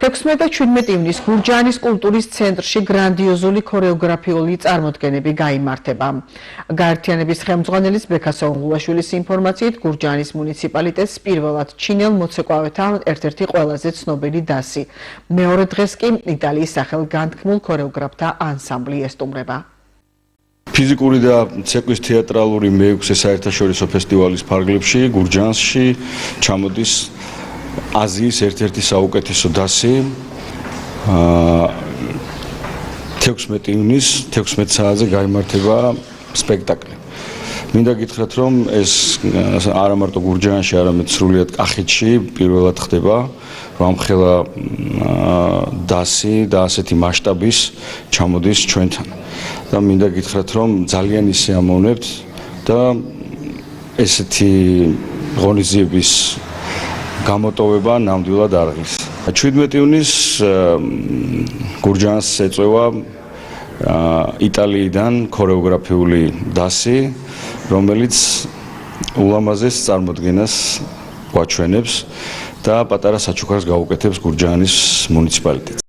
16 და 17 ივნის გურჯაანის კულტურის ცენტრში გრანდიოზული ქორეოგრაფიული წარმოდგენები გაიმართება. გაერთიანების ხელმძღვანელის ბექასა ონღულაშვილის ინფორმაციით, გურჯაანის მუნიციპალიტეტს პირველად ჩინელ მოცეკვავეთა ერთ-ერთი ყველაზე ცნობილი დასი. მეორე დღეს კი იტალიის სახელგანთქმულ ქორეოგრაფთა ანსამბლი ესტუმრება. ფიზიკური და ცეკვის თეატრალური მეექვსე საერთაშორისო ფესტივალის ფარგლებში გურჯაანსში ჩამოდის აზიის ერთ-ერთი საუკეთესო დასი 16 ივნის 16 საათზე გაიმართება სპექტაკლი. მინდა გითხრათ, რომ ეს არა მარტო გურჯაანში, არამედ სრულიად კახეთში პირველად ხდება, რომ ხელა დასი და ასეთი მასშტაბის ჩამოდის ჩვენთან. და მინდა გითხრათ, რომ ძალიან ისიამოვნებთ და ესეთი ღონისძიების გამოტოვება ნამდვილად არ არის. 17 ივნის გურჯაანს ეწევა იტალიიდან ქორეოგრაფიული დასი, რომელიც ულამაზეს წარმოდგენას გვაჩვენებს და პატარა საჩუქარს გაუკეთებს გურჯაანის მუნიციპალიტეტს.